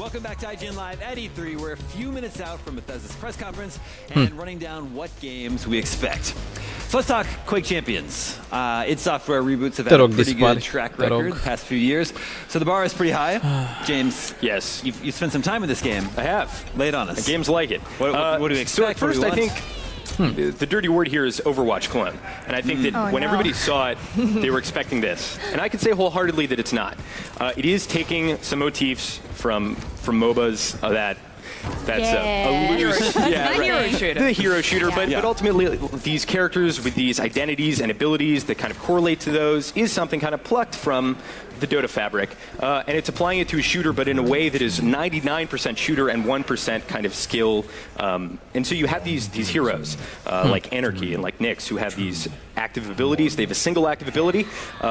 Welcome back to IGN Live at E3. We're a few minutes out from Bethesda's press conference and running down what games we expect. So let's talk Quake Champions. id Software reboots have had a pretty good track record the past few years. So the bar is pretty high. James, yes, you've spent some time with this game. I have. Lay it on us. Games like it. What do we expect? So first, I think the dirty word here is Overwatch clone. And I think that when everybody saw it, they were expecting this. And I can say wholeheartedly that it's not. It is taking some motifs from MOBAs that's a loose, the hero shooter, but ultimately these characters with these identities and abilities that kind of correlate to those is something kind of plucked from the Dota fabric, and it's applying it to a shooter, but in a way that is 99% shooter and 1% kind of skill. And so you have these heroes like Anarchy and like Nyx who have these active abilities. They have a single active ability.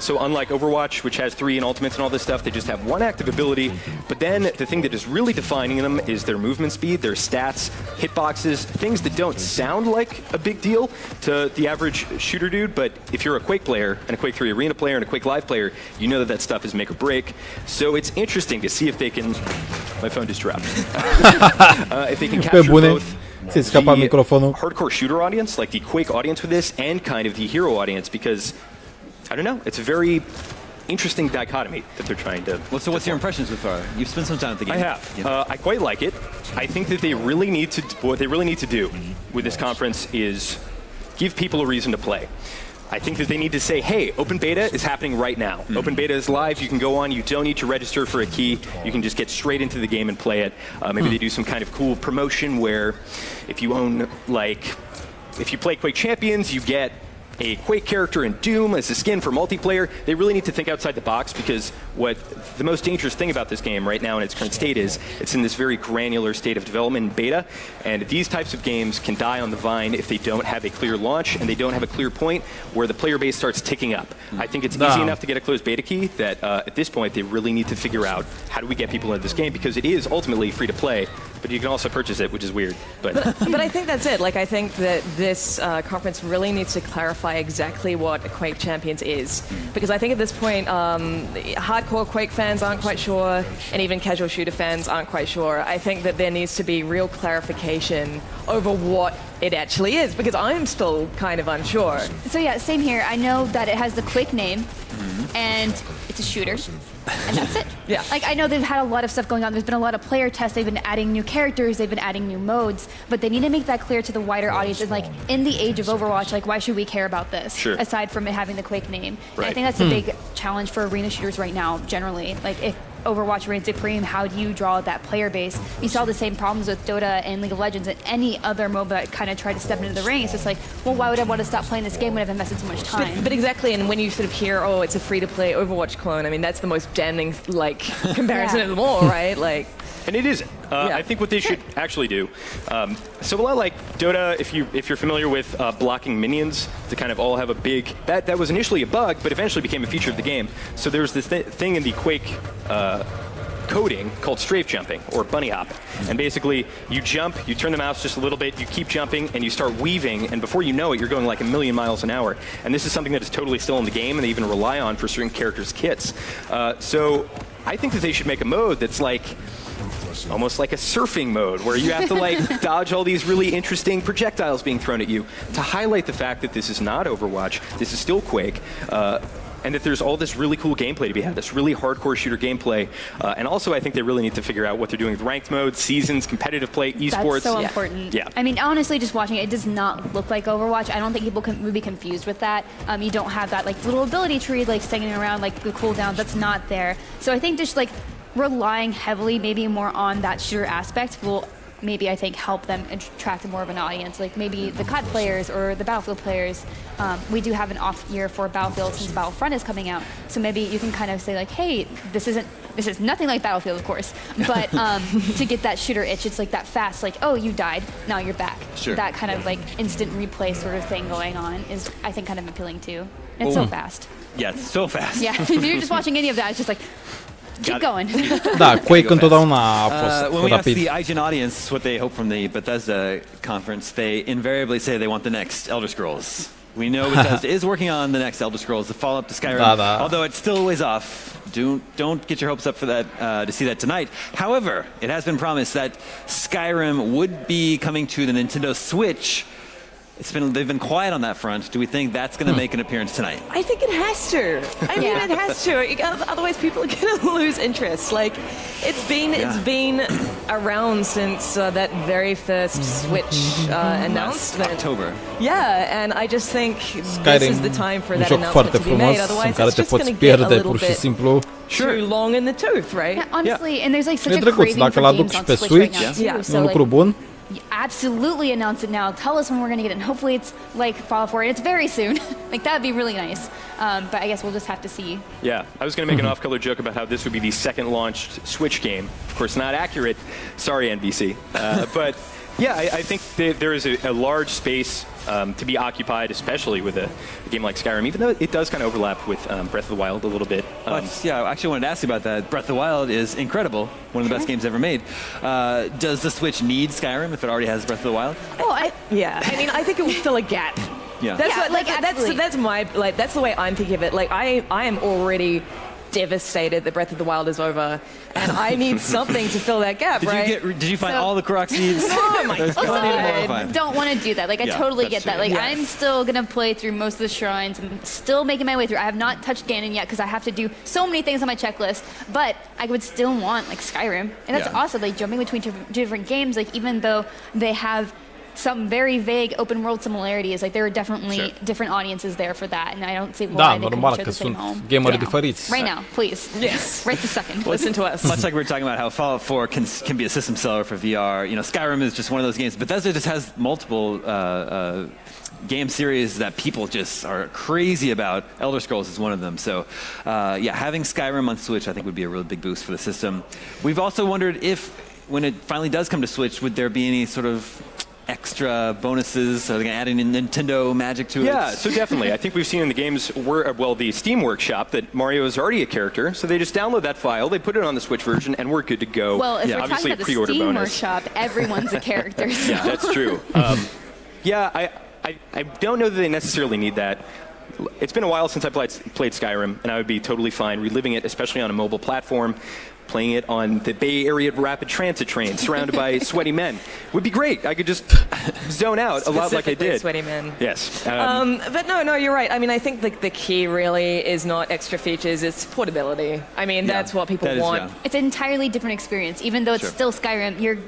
So unlike Overwatch, which has 3 and ultimates and all this stuff, they just have 1 active ability. But then the thing that is really defining them is their movement speed, their stats, hitboxes, things that don't sound like a big deal to the average shooter dude. But if you're a Quake player and a Quake 3 Arena player and a Quake Live player, you know that stuff is make or break. So it's interesting to see if they can. My phone just dropped. If they can capture both the hardcore shooter audience, like the Quake audience with this, and kind of the hero audience, because I don't know, it's a very interesting dichotomy that they're trying to. So what's your impressions so far? You've spent some time with the game. I have. I quite like it. I think that they really need to. What they really need to do with this conference is give people a reason to play. I think that they need to say, hey, open beta is happening right now. Open beta is live. You can go on. You don't need to register for a key. You can just get straight into the game and play it. Maybe they do some kind of cool promotion where if you own, like, if you play Quake Champions, you get a Quake character in Doom as a skin for multiplayer. They really need to think outside the box, because what the most dangerous thing about this game right now in its current state is it's in this very granular state of development and beta, and these types of games can die on the vine if they don't have a clear launch and they don't have a clear point where the player base starts ticking up. I think it's easy enough to get a closed beta key that at this point they really need to figure out how do we get people into this game, because it is ultimately free to play, but you can also purchase it, which is weird. But I think that's it. Like, I think that this conference really needs to clarify exactly what a Quake Champions is, because I think at this point hardcore Quake fans aren't quite sure, and even casual shooter fans aren't quite sure. I think that there needs to be real clarification over what it actually is, because I'm still kind of unsure. So yeah, same here. I know that it has the Quake name, and it's a shooter, and that's it. Yeah. Like, I know they've had a lot of stuff going on. There's been a lot of player tests. They've been adding new characters. They've been adding new modes. But they need to make that clear to the wider audience. And, like, in the age of Overwatch, like, why should we care about this? Sure. Aside from it having the Quake name. Right. And I think that's a big challenge for arena shooters right now, generally. Like, if Overwatch reigns supreme, how do you draw that player base? You saw the same problems with Dota and League of Legends and any other MOBA that kind of tried to step into the ring. It's just like, well, why would I want to stop playing this game when I've invested so much time? But exactly, and when you sort of hear, oh, it's a free-to-play Overwatch clone, I mean, that's the most damning, like, comparison of them all, right? Like, and it isn't. I think what they should actually do, so a lot like Dota, if you're familiar with blocking minions to kind of all have a big, that was initially a bug, but eventually became a feature of the game. So there's this thing in the Quake coding called strafe jumping, or bunny hop. And basically, you jump, you turn the mouse just a little bit, you keep jumping, and you start weaving, and before you know it, you're going like 1,000,000 miles an hour. And this is something that is totally still in the game, and they even rely on for certain characters' kits. So I think that they should make a mode that's like, almost like a surfing mode, where you have to like dodge all these really interesting projectiles being thrown at you to highlight the fact that this is not Overwatch, this is still Quake, and that there's all this really cool gameplay to be had, this really hardcore shooter gameplay. And also I think they really need to figure out what they're doing with ranked mode, seasons, competitive play, esports. That's so important. Yeah. I mean, honestly, just watching it, it does not look like Overwatch. I don't think people would be confused with that. You don't have that like little ability tree like singing around, like the cooldown, that's not there. So I think just like relying heavily maybe more on that shooter aspect will maybe, I think, help them attract more of an audience. Like maybe the COD players or the Battlefield players. We do have an off year for Battlefield since Battlefront is coming out. So maybe you can kind of say like, hey, this is nothing like Battlefield, of course, but to get that shooter itch, it's like that fast, like, oh, you died, now you're back. Sure. That kind of like instant replay sort of thing going on is, I think, kind of appealing too. It's so fast. Yeah, it's so fast. Yeah, if you're just watching any of that, it's just like, keep going. Da, Quake întotdeauna a fost when we ask rapid. the IGN audience what they hope from the Bethesda conference, they invariably say they want the next Elder Scrolls. We know Bethesda is working on the next Elder Scrolls, the follow-up to Skyrim, although it's still a ways off. Don't get your hopes up for that to see that tonight. However, it has been promised that Skyrim would be coming to the Nintendo Switch. They've been quiet on that front. Do we think that's going to make an appearance tonight? I think it has to. I mean, it has to. Otherwise, people are going to lose interest. Like, it's been around since that very first Switch announcement. October. Yeah, and I just think this is the time for that announcement to be made. Otherwise, it's just going to get a little bit too long in the tooth, right? Yeah, honestly, and there's like such a craving for games on Switch right now too. So like, absolutely announce it now. Tell us when we're going to get it. And hopefully it's like Fallout 4. It's very soon. Like, that would be really nice. But I guess we'll just have to see. Yeah, I was going to make an off-color joke about how this would be the second launched Switch game. Of course, not accurate. Sorry, NBC. But yeah, I think there is a large space to be occupied, especially with a game like Skyrim, even though it does kind of overlap with Breath of the Wild a little bit. Yeah, I actually wanted to ask you about that. Breath of the Wild is incredible, one of the best games ever made. Does the Switch need Skyrim if it already has Breath of the Wild? Well, I mean, I think it will fill a gap. Yeah, that's the way I'm thinking of it. Like, I am already devastated that Breath of the Wild is over, and I need something to fill that gap, right? Did you find all the Korok seeds? Oh my God. Don't want to do that. Like, I totally get that. Like, I'm still going to play through most of the shrines and still making my way through. I have not touched Ganon yet because I have to do so many things on my checklist, but I would still want, like, Skyrim. And that's awesome. Like, jumping between different games, like, even though they have some very vague open world similarities, like there are definitely different audiences there for that, and I don't see why they couldn't share the same home. Gameri diferiți. Right now, please. Yes. Right this second. Listen to us. Much like we were talking about how Fallout 4 can be a system seller for VR. You know, Skyrim is just one of those games. Bethesda just has multiple game series that people just are crazy about. Elder Scrolls is one of them. So, yeah, having Skyrim on Switch, I think, would be a really big boost for the system. We've also wondered if, when it finally does come to Switch, would there be any sort of extra bonuses? Are they going to add any Nintendo magic to it? Yeah, so definitely. I think we've seen in the games, the Steam Workshop, that Mario is already a character. So they just download that file, they put it on the Switch version, and we're good to go. Well, if we're talking about the Steam Workshop, everyone's a character. So. Yeah, that's true. Yeah, I don't know that they necessarily need that. It's been a while since I played Skyrim, and I would be totally fine reliving it, especially on a mobile platform. Playing it on the Bay Area rapid transit train, surrounded by sweaty men, would be great. I could just zone out a lot like I did. Sweaty men. Yes. But no, you're right. I mean, I think the key really is not extra features; it's portability. I mean, that's what people want. It's an entirely different experience, even though it's still Skyrim. You're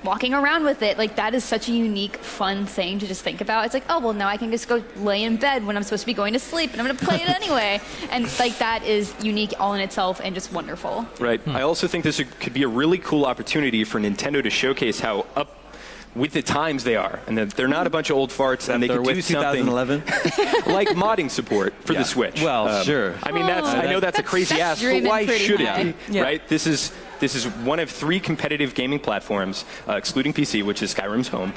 walking around with it. Like, that is such a unique, fun thing to just think about. It's like, oh, well, now I can just go lay in bed when I'm supposed to be going to sleep, and I'm going to play it anyway. And, like, that is unique all in itself and just wonderful. Right. I also think this could be a really cool opportunity for Nintendo to showcase how up with the times they are, and that they're not a bunch of old farts, and they can do something 2011 like modding support for the Switch. Well, sure. I mean, I know that's a crazy ask, but why should it be? Right? This is one of 3 competitive gaming platforms, excluding PC, which is Skyrim's home.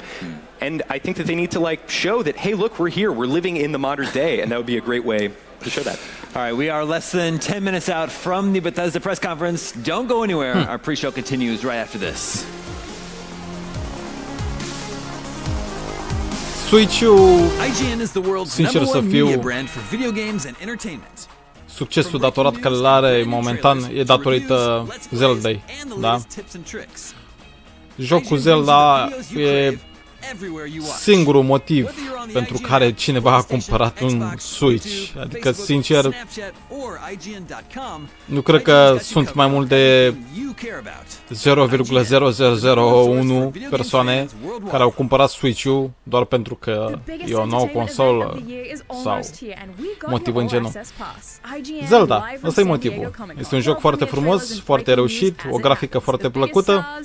And I think that they need to, like, show that, hey, look, we're here. We're living in the modern day. And that would be a great way to show that. All right, we are less than 10 minutes out from the Bethesda press conference. Don't go anywhere. Our pre-show continues right after this. Switch-ul, IGN is the world's sincer number să one fiu, media brand for video games and entertainment. succesul datorat care îl are momentan e datorită Zeldei, da? Jocul Zelda e singurul motiv pentru care cineva a cumpărat un Switch. Adică, sincer, nu cred că sunt mai mult de 0,0001 persoane care au cumpărat Switch-ul doar pentru că e o nouă consolă sau motiv în genul. Zelda, ăsta e motivul. Este un joc foarte frumos, foarte reușit, o grafică foarte plăcută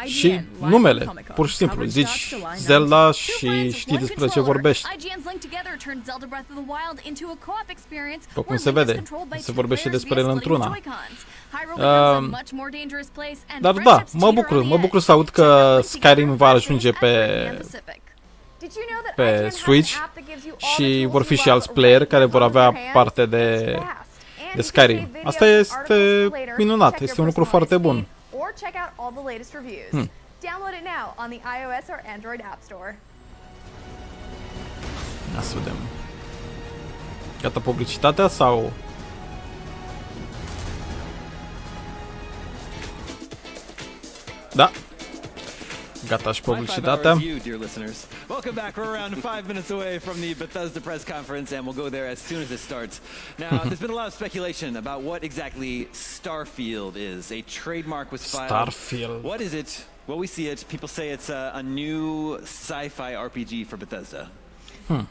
și numele, pur și simplu, zici Zelda și știi despre ce vorbești. După cum se vede, se vorbește despre el într-una. Dar da, mă bucur să aud că Skyrim va ajunge pe Switch și vor fi și alți player care vor avea parte de Skyrim. Asta este minunat, este un lucru foarte bun. Download it now on the iOS or Android App Store. Ia să vedem. Gata publicitatea sau... Da. Gata și publicitatea. Welcome back. We're around 5 minutes away from the Bethesda press conference, and we'll go there as soon as it starts. Now, there's been a lot of speculation about what exactly Starfield is. A trademark was filed. Starfield. What is it? Well, we see it. People say it's a new sci-fi RPG for Bethesda.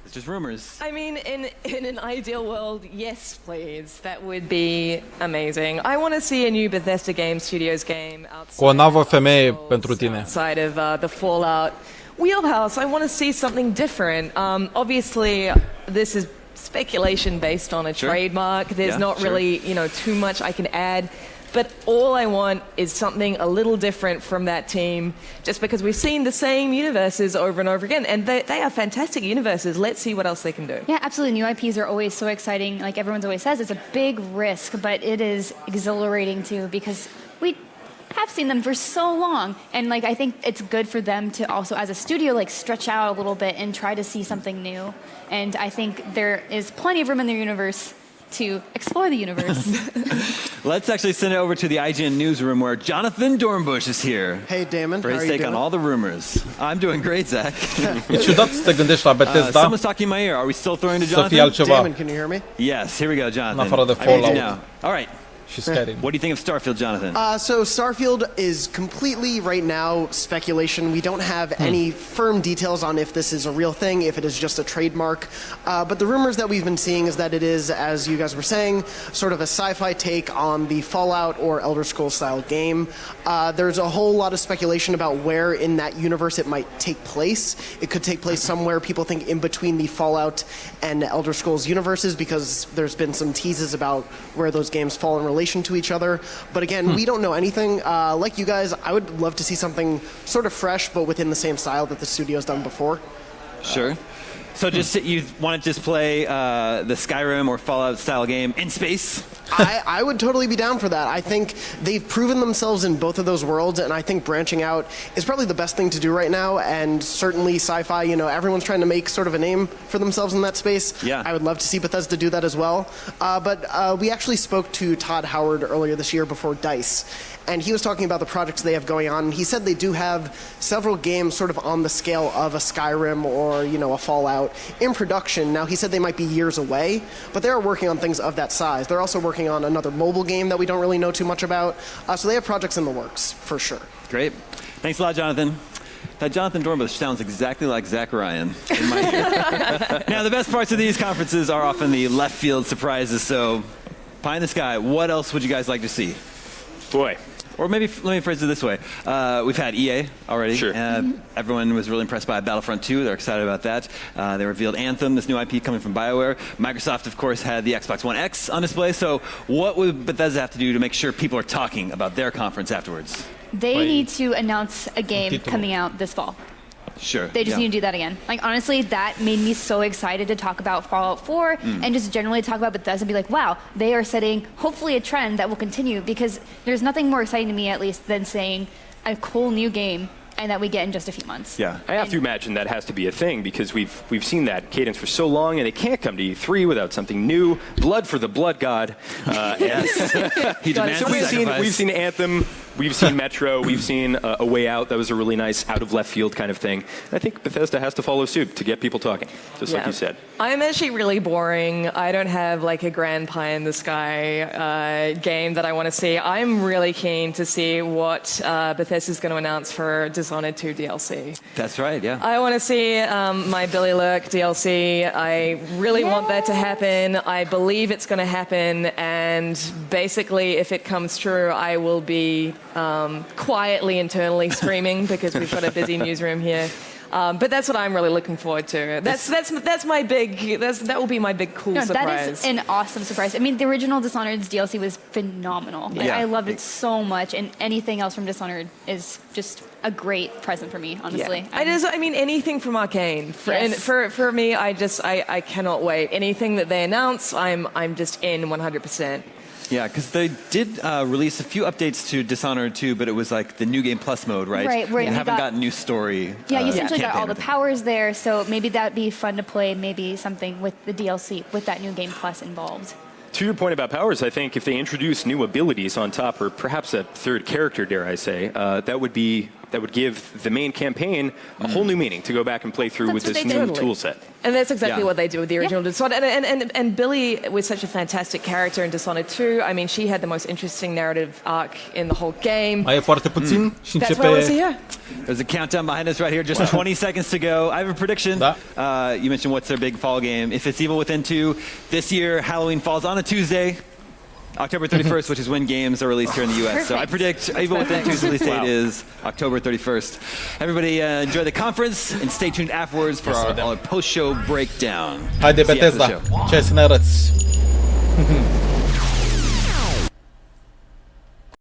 It's just rumors. I mean, in an ideal world, yes, please. That would be amazing. I want to see a new Bethesda Game Studios game outside. Cu o navă femeie pentru tine. Outside of the Fallout wheelhouse, I want to see something different. Obviously, this is speculation based on a trademark. There's not really, too much I can add. But all I want is something a little different from that team, just because we've seen the same universes over and over again, and they are fantastic universes. Let's see what else they can do. Yeah, absolutely. New IPs are always so exciting. Like everyone's always says, it's a big risk, but it is exhilarating too, because we have seen them for so long, and I think it's good for them to also, as a studio, stretch out a little bit and try to see something new. And I think there is plenty of room in their universe to explore the universe. Let's actually send it over to the IGN newsroom where Jonathan Dornbush is here. Hey, Damon. For his take on all the rumors. I'm doing great, Zach. E ciudat să te gândești la Bethesda. Someone's talking in my ear. Are we still throwing to Jonathan? Să fie altceva. Damon, can you hear me? Yes, here we go, Jonathan. În afară de I hear you Fallout. now. All right. Și Skyrim. What do you think of Starfield, Jonathan? So Starfield is completely right now speculation. We don't have any firm details on if this is a real thing, if it is just a trademark. But the rumors that we've been seeing is that it is, as you guys were saying, sort of a sci-fi take on the Fallout or Elder Scrolls style game. There's a whole lot of speculation about where in that universe it might take place. It could take place somewhere, people think, in between the Fallout and Elder Scrolls universes, because there's been some teases about where those games fall in relation to each other. But again, we don't know anything. Like you guys, I would love to see something sort of fresh, but within the same style that the studio's done before. Sure. So you want to just play the Skyrim or Fallout style game in space? I would totally be down for that. I think they've proven themselves in both of those worlds, and I think branching out is probably the best thing to do right now, and certainly sci-fi, everyone's trying to make sort of a name for themselves in that space. Yeah. I would love to see Bethesda do that as well. But we actually spoke to Todd Howard earlier this year before DICE, and he was talking about the projects they have going on. He said they do have several games sort of on the scale of a Skyrim or, a Fallout in production. Now, he said they might be years away, but they are working on things of that size. They're also working on another mobile game that we don't really know too much about. So they have projects in the works, for sure. Great. Thanks a lot, Jonathan. That Jonathan Dornbush sounds exactly like Zach Ryan in my ear. Now, the best parts of these conferences are often the left field surprises, so pie in the sky, what else would you guys like to see? Boy. Or maybe, let me phrase it this way. We've had EA already. Sure. Everyone was really impressed by Battlefront 2. They're excited about that. They revealed Anthem, this new IP coming from BioWare. Microsoft, of course, had the Xbox One X on display. So what would Bethesda have to do to make sure people are talking about their conference afterwards? They need to announce a game coming out this fall. Sure. They just need to do that again. Honestly, that made me so excited to talk about Fallout 4 and just generally talk about Bethesda and be like, wow, they are setting hopefully a trend that will continue, because there's nothing more exciting to me, at least, than saying a cool new game and that we get in just a few months. Yeah, I have to imagine that has to be a thing, because we've seen that cadence for so long, and they can't come to E3 without something new. Blood for the blood god. Yes. He demands so we've seen Anthem. We've seen Metro, we've seen A Way Out. That was a really nice out-of-left-field kind of thing. And I think Bethesda has to follow suit to get people talking, just like you said. I'm actually really boring. I don't have a grand pie-in-the-sky game that I want to see. I'm really keen to see what Bethesda's going to announce for Dishonored 2 DLC. That's right, yeah. I want to see my Billy Lurk DLC. I really want that to happen. I believe it's going to happen, and basically, if it comes true, I will be quietly internally screaming, because we've got a busy newsroom here. But that's what I'm really looking forward to. That's my big. That will be my big cool surprise. That is an awesome surprise. I mean, the original Dishonored's DLC was phenomenal. I loved it so much, and anything else from Dishonored is just a great present for me, honestly. Yeah. I mean, anything from Arcane. For me, I cannot wait. Anything that they announce, I'm just in 100%. Yeah, because they did release a few updates to Dishonored 2, but it was like the New Game Plus mode, right? Right, where you you haven't got new story. Yeah, you essentially got all the campaign powers there, so maybe that'd be fun to play, maybe something with the DLC, with that New Game Plus involved. To your point about powers, I think if they introduce new abilities on top, or perhaps a third character, dare I say, that would give the main campaign a whole new meaning to go back and play through with this new tool set. And that's exactly what they do with the original Dishonored. And Billy was such a fantastic character in Dishonored 2. I mean, she had the most interesting narrative arc in the whole game. Mai e foarte puțin și That's why I want to see începe... her. There's a countdown behind us right here, just 20 seconds to go. I have a prediction. You mentioned what's their big fall game. If it's Evil Within 2, this year Halloween falls on a Tuesday, October 31st, which is when games are released here in the U.S. Perfect. So I predict Evil Within 2's release date is October 31st. Everybody enjoy the conference and stay tuned afterwards for our post-show breakdown. Haide, Bethesda, ce ai să ne arăți?